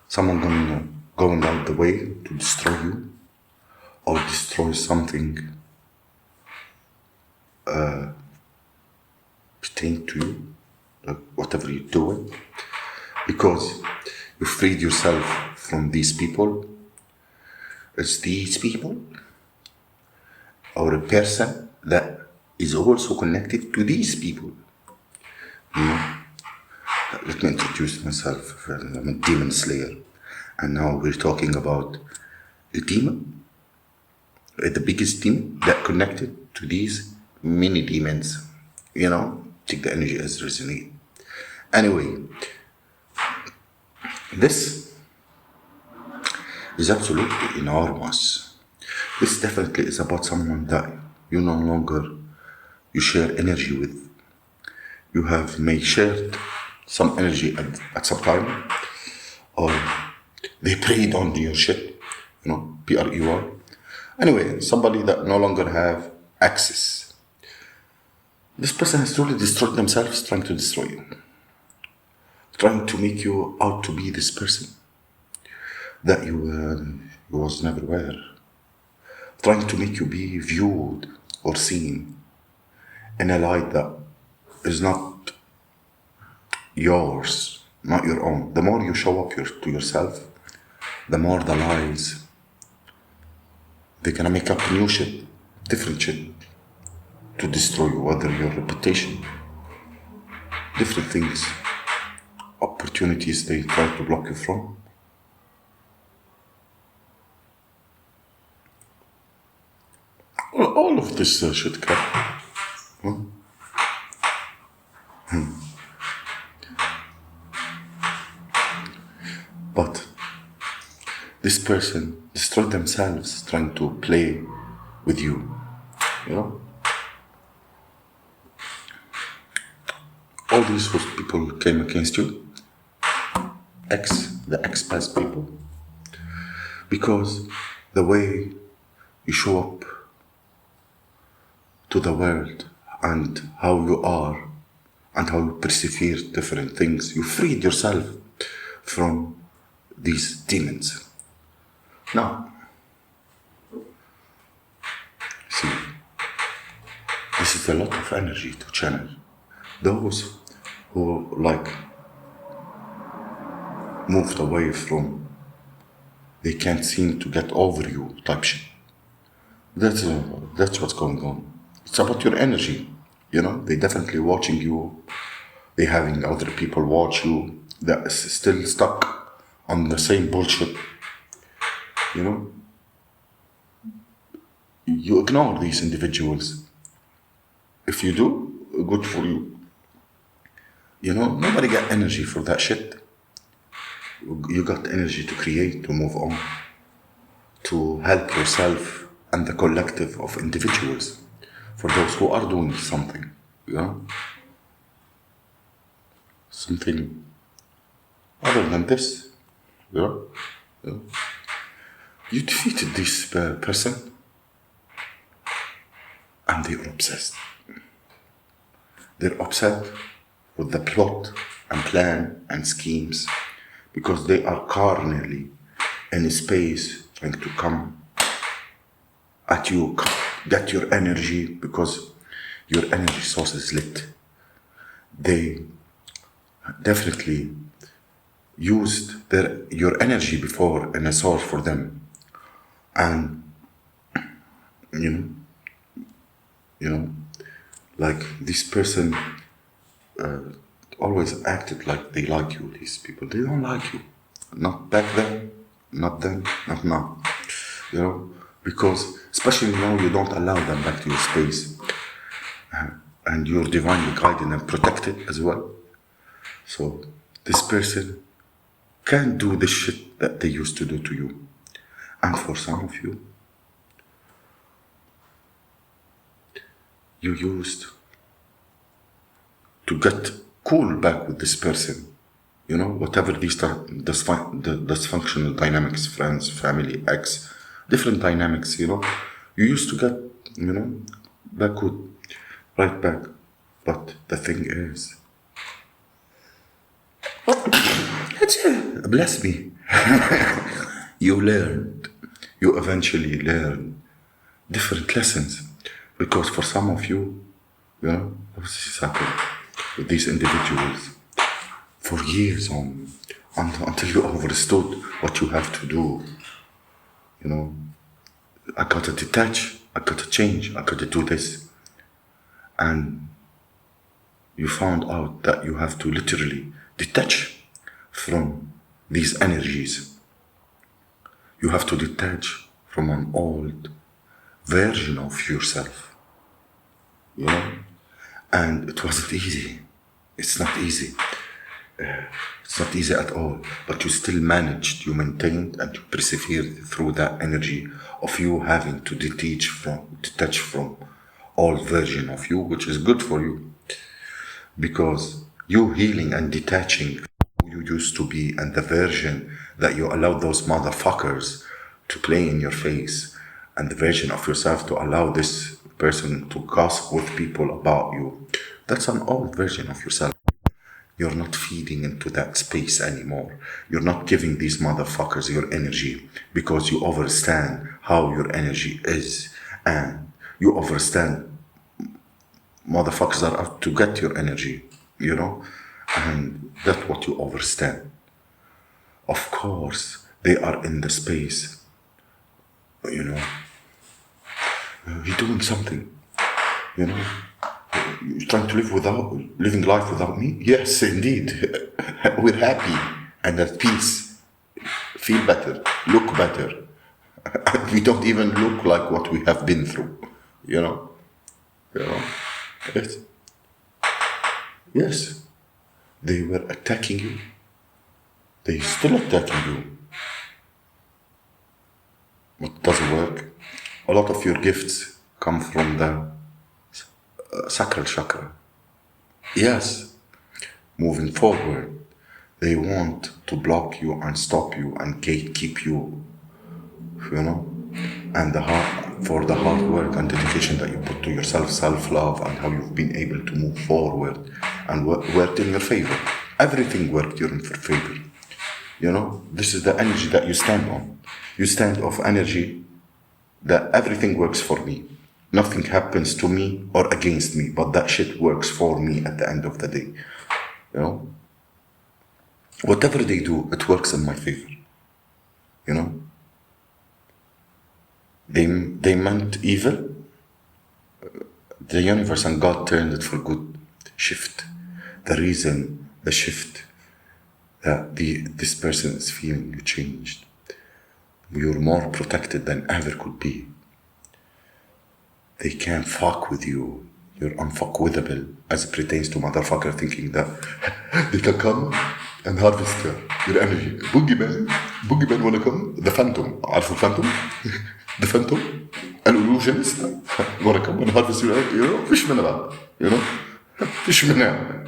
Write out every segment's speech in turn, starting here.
Someone going out the way to destroy you or destroy something pertain to you, like whatever you're doing, because you freed yourself from these people. It's these people or a person that is also connected to these people. Let me introduce myself. I'm a demon slayer, and now we're talking about a demon, the biggest demon that connected to these mini demons. Take the energy as resonate. Anyway, this is absolutely enormous. This definitely is about someone that you no longer you share energy with. You have may shared some energy at some time, or they preyed on your shit, PREY. Anyway, somebody that no longer have access. This person has truly destroyed themselves trying to destroy you. Trying to make you out to be this person that you was never were. Trying to make you be viewed or seen in a light that is not yours, not your own. The more you show up to yourself, the more the lies, they're gonna make up new shit, different shit, to destroy you, whether your reputation, different things, opportunities they try to block you from. All of this shit crap. But this person destroyed themselves trying to play with you, All these people came against you, the ex-past people, because the way you show up to the world and how you are and how you persevere different things, you freed yourself from these demons. Now, see, this is a lot of energy to channel. Those who moved away from, they can't seem to get over you type shit. That's what's going on. It's about your energy, They definitely watching you. They having other people watch you that is still stuck on the same bullshit. You ignore these individuals. If you do, good for you. Nobody got energy for that shit. You got energy to create, to move on, to help yourself and the collective of individuals, for those who are doing something, something other than this, You defeated this person, and they're obsessed. They're upset with the plot and plan and schemes, because they are carnally in a space trying to come at you, get your energy, because your energy source is lit. They definitely used your energy before in a source for them, and like this person always acted like they like you. These people, they don't like you. Not back then, not then, not now. Because especially now you don't allow them back to your space, and you're divinely guided and protected as well. So this person can't do the shit that they used to do to you. And for some of you, you used to get cool back with this person. Whatever these the dysfunctional dynamics, friends, family, ex, different dynamics, you know. You used to get, you know, backward, right back. But the thing is, bless me, you learned, you eventually learn different lessons. Because for some of you, you know, this is happened with these individuals for years on, until you understood what you have to do. You know, I gotta detach, I gotta change, I gotta do this. And you found out that you have to literally detach from these energies. You have to detach from an old version of yourself, you know? And it wasn't easy. It's not easy. It's not easy at all. But you still managed, you maintained and you persevered through that energy of you having to detach from old version of you, which is good for you. Because you healing and detaching who you used to be and the version that you allowed those motherfuckers to play in your face, and the version of yourself to allow this person to gossip with people about you, that's an old version of yourself. You're not feeding into that space anymore. You're not giving these motherfuckers your energy because you understand how your energy is, and you understand motherfuckers are out to get your energy, you know? And that's what you understand. Of course, they are in the space, you know? You're doing something, you know? You're trying to living life without me? Yes, indeed. We're happy and at peace. Feel better, look better. We don't even look like what we have been through, you know? You know? Yes. Yes. They were attacking you. They still attacking you. It doesn't work. A lot of your gifts come from the sacral chakra. Yes. Moving forward, they want to block you and stop you and gatekeep you, you know? And for the hard work and dedication that you put to yourself, self-love, and how you've been able to move forward and worked in your favor. Everything worked in your favor. You know, this is the energy that you stand on. You stand of energy that everything works for me. Nothing happens to me or against me, but that shit works for me at the end of the day. You know? Whatever they do, it works in my favor. You know? They meant evil. The universe and God turned it for good. Shift. The shift that this person is feeling, you changed. You're more protected than ever could be. They can't fuck with you. You're unfuckwithable as it pertains to motherfucker thinking that they can come and harvest your energy. Boogeyman wanna come? The Phantom. عارف الفانتوم? The Phantom? An illusionist? Wanna come and harvest your energy? You know? فيش منها بقى. You know? فيش منها.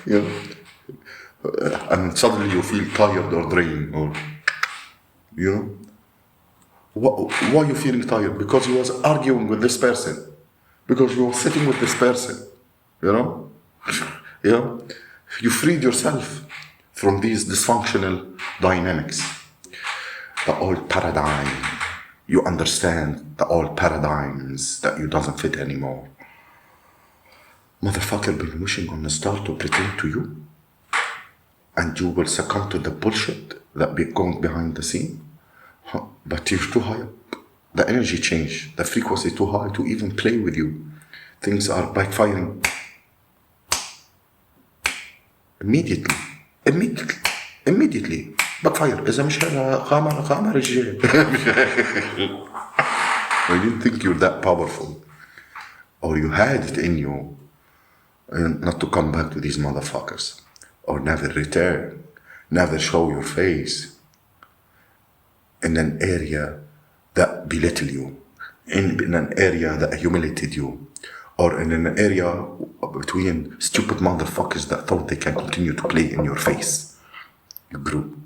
You know? And suddenly you feel tired or drained or, you know? Why are you feeling tired? Because you was arguing with this person. Because you were sitting with this person. You know? You know? You freed yourself from these dysfunctional dynamics. The old paradigm. You understand the old paradigms that you doesn't fit anymore. Motherfucker been wishing on the star to pretend to you. And you will succumb to the bullshit that be going behind the scene. But you're too high up. The energy changed. The frequency too high to even play with you. Things are backfiring. Immediately. Backfire. إذا مش خامر رجال. I didn't think you're that powerful. Or you had it in you. Not to come back to these motherfuckers. Or never return, never show your face in an area that belittled you, in an area that humiliated you, or in an area between stupid motherfuckers that thought they can continue to play in your face. You grew.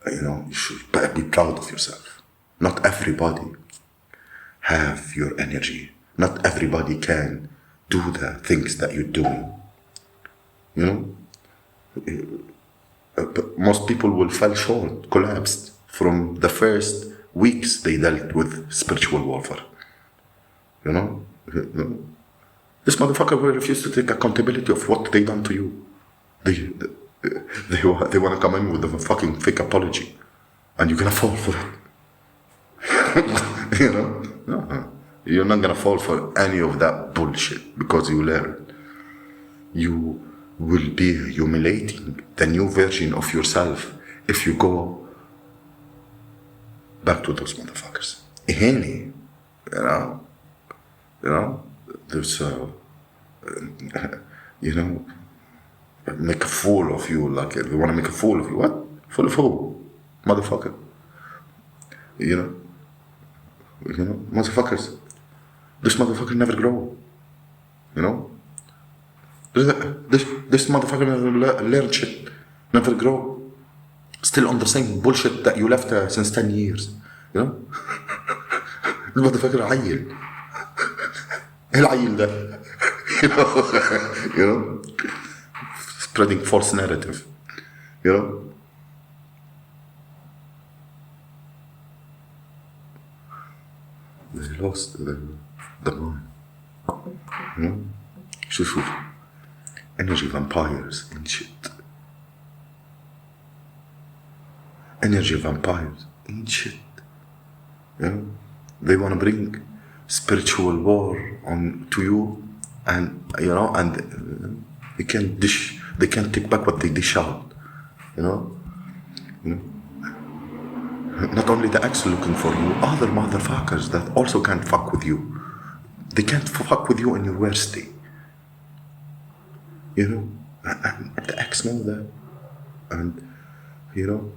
You know, you should be proud of yourself. Not everybody have your energy. Not everybody can do the things that you're doing. You know? But most people will fall short, collapsed from the first weeks they dealt with spiritual warfare. You know? This motherfucker will refuse to take accountability of what they done to you. They want to come in with a fucking fake apology, and you're gonna fall for it. You know? No. You're not gonna fall for any of that bullshit because you learn. You will be humiliating the new version of yourself if you go back to those motherfuckers. Ihani, you know, there's you know, make a fool of you. Like they want to make a fool of you. What? Fool of who? Motherfucker. You know, motherfuckers. This motherfucker never grow. You know, this motherfucker never learn shit, never grow. Still on the same bullshit that you left since 10 years. You know, this motherfucker عيل. ايه العيل ده؟ You know, spreading false narrative. You know. They lost the mind. You know? شوفوا energy vampires and shit. Energy vampires and shit. You know? They want to bring spiritual war on to you, and you know, and they can't take back what they dish out. You know? Not only the ex looking for you, other motherfuckers that also can't fuck with you. They can't fuck with you in your worst day. You know, and the ex know that, and you know,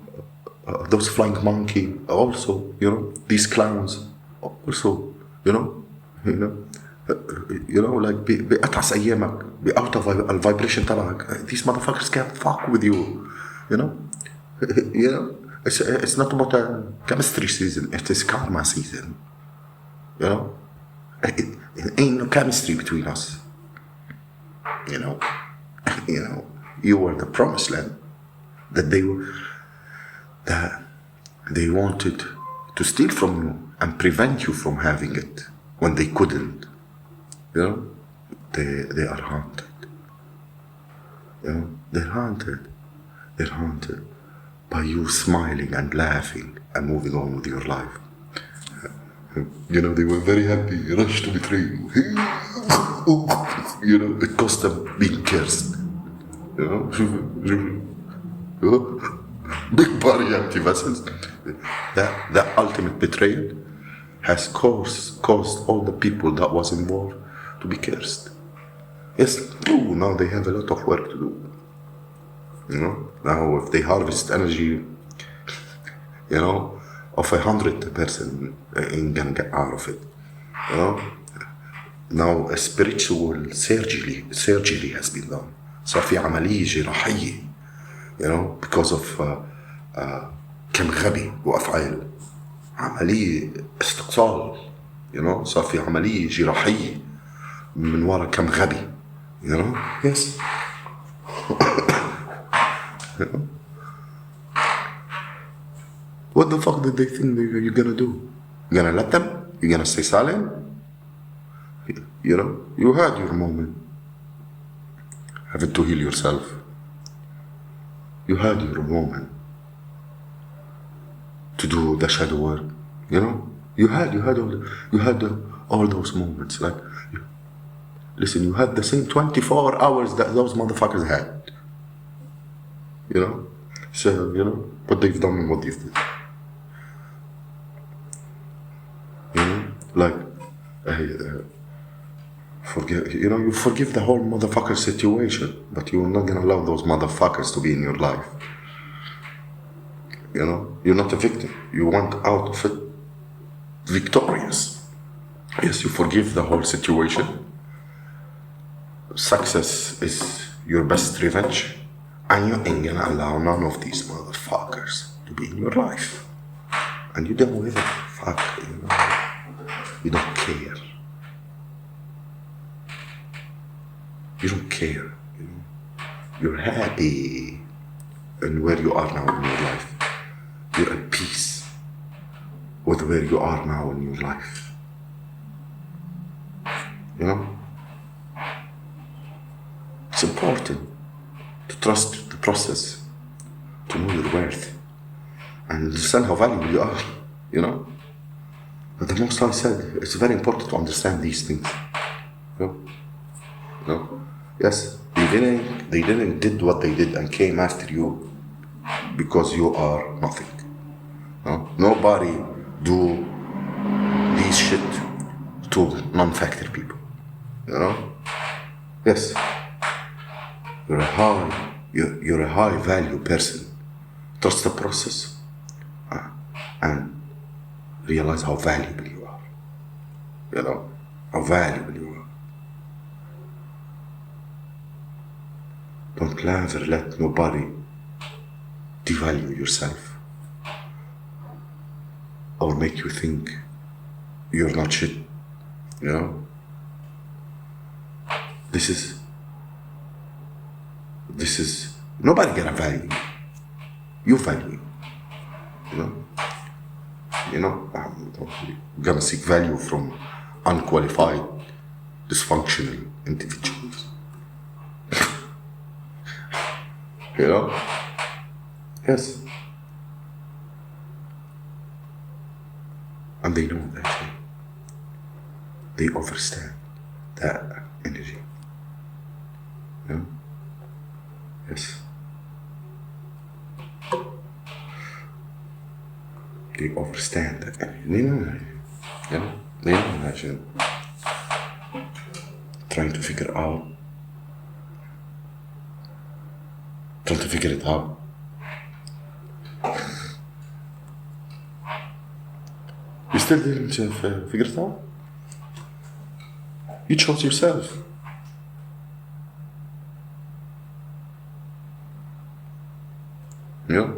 those flying monkey also. You know, these clowns also. You know, like بأتعس أيامك بأوت of vibration تبعك. These motherfuckers can't fuck with you. You know, it's not about a chemistry season. It is karma season. You know, it ain't no chemistry between us. You know, you were the promised land that they wanted to steal from you and prevent you from having it when they couldn't. You know, they are haunted. You know, they're haunted by you smiling and laughing and moving on with your life. You know, they were very happy, rushed to betray you. You know, it cost them being cursed. You know, big body empty vessels. That ultimate betrayal has caused all the people that was involved to be cursed. Yes, now they have a lot of work to do. You know, now if they harvest energy, you know, of 100 person ain't gonna get out of it. You know, now a spiritual surgery has been done. صار في عملية جراحية. You know, because of كم غبي وأفعال. عملية استئصال. You know, صار في عملية جراحية من وراء كم غبي. You know, yes. You know? What the fuck did they think you're gonna do? You're gonna let them? You're gonna stay silent? You know, you had your moment. Having to heal yourself. You had your moment to do the shadow work. You know, you had all those moments. Like, listen, you had the same 24 hours that those motherfuckers had. You know, so you know what they've done and what they've done. You know, like, you know, you forgive the whole motherfucker situation, but you're not gonna allow those motherfuckers to be in your life. You know, you're not a victim. You went out of it victorious. Yes, you forgive the whole situation. Success is your best revenge, and you ain't gonna allow none of these motherfuckers to be in your life. And you deal with it. fuck, you know. You don't care. You don't care, you know. You're happy in where you are now in your life. You're at peace with where you are now in your life. You know? It's important to trust the process, to know your worth, and understand how valuable you are, you know? But the Most High said it's very important to understand these things. You know? You know? Yes, they didn't did what they did and came after you because you are nothing. No? Nobody do these shit to non-factor people. You know? Yes. You're a high value person. Trust the process and realize how valuable you are. You know? How valuable you are. Don't ever let nobody devalue yourself or make you think you're not shit. You know? This is nobody gonna value you. You value. You know, you're gonna seek value from unqualified, dysfunctional individuals. You know? Yes. And they know that. They understand that energy. You know? Yes. They understand that energy. They know that. You know? They know that shit. Trying to figure it out. You still didn't figure it out? You chose yourself. Yeah.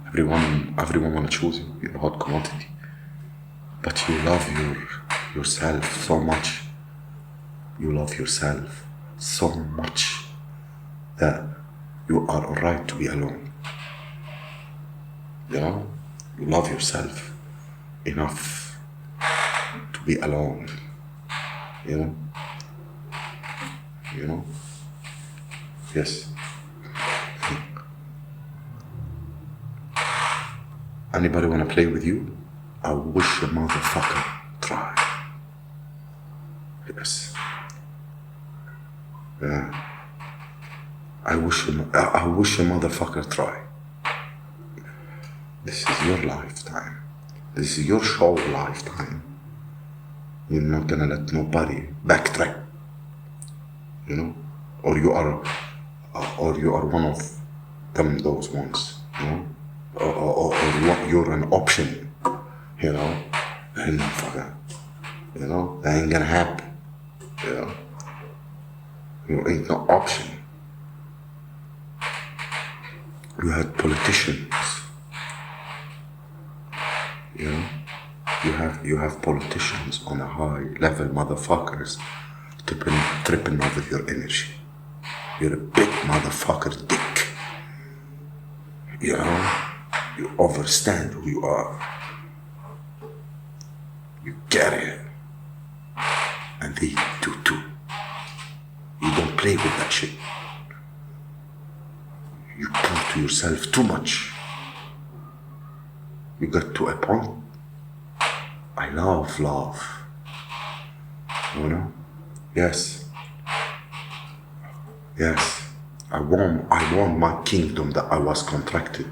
Everyone wanna choose you. You're a hot commodity. But you love yourself so much. You love yourself so much that you are alright to be alone. You know? You love yourself enough to be alone. You know? You know? Yes. Anybody wanna play with you? I wish a motherfucker try. Yes. Yeah. I wish a motherfucker try. This is your lifetime. This is your show lifetime. You're not gonna let nobody backtrack. You know? Or you are one of them, those ones, you know? Or you're an option, you know? And fucker, you know? That ain't gonna happen, you know? You ain't no option. You had politicians, you know? You have politicians on a high level, motherfuckers, tripping over your energy. You're a big motherfucker dick. You know? You understand who you are. You get it. And they do too. You don't play with that shit. You prove to yourself too much. You got to a point. I love love. You know? Yes. Yes. I want my kingdom that I was contracted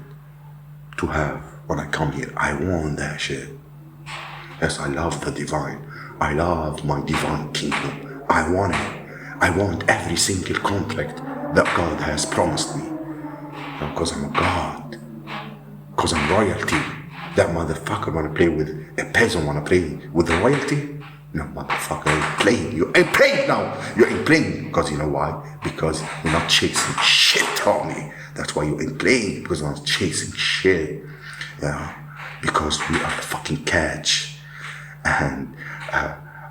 to have when I come here. I want that shit. Yes, I love the divine. I love my divine kingdom. I want it. I want every single contract that God has promised me. Because I'm a God. Because I'm royalty. That motherfucker wanna play with a peasant, wanna play with the royalty? No, motherfucker, ain't playing. You ain't playing now. You ain't playing. Because you know why? Because you're not chasing shit, homie. That's why you ain't playing. Because you're not chasing shit. Yeah. because we are the fucking catch, and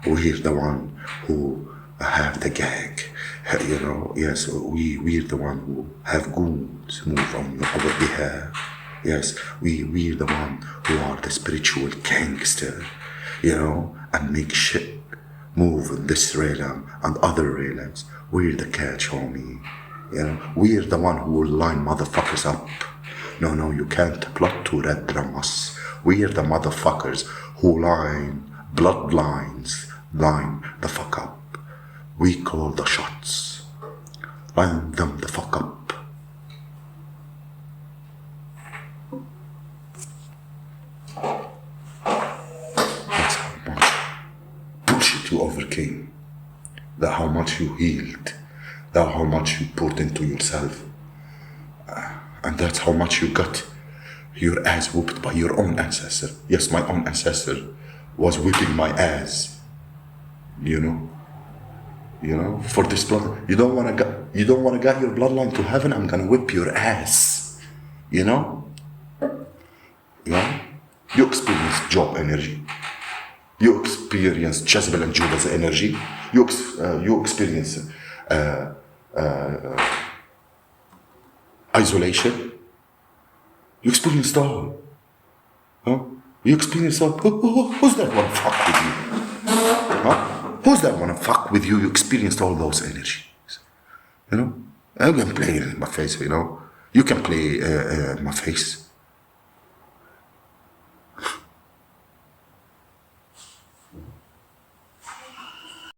we're the one who have the gag. Yes, we're the one who have goons move on our behalf. Yes, we're the one who are the spiritual gangster, and make shit move in this realm and other realms. We're the catch, homie. We're the one who will line motherfuckers up. No, you can't plot to red drum us. We're the motherfuckers who line the fuck up. We call the shots. Line them the fuck up. That's how much bullshit you overcame. That's how much you healed. That's how much you put into yourself. And that's how much you got your ass whooped by your own ancestor. Yes, my own ancestor was whipping my ass. For this blood, you don't wanna get your bloodline to heaven. I'm gonna whip your ass. You experience Job energy. You experience Jezebel and Judah's energy. You experience isolation. You experience it all. You experience all. Who's that one fuck with you? Who's that one fuck with you? You experienced all those energies. I can play in my face, You can play in my face.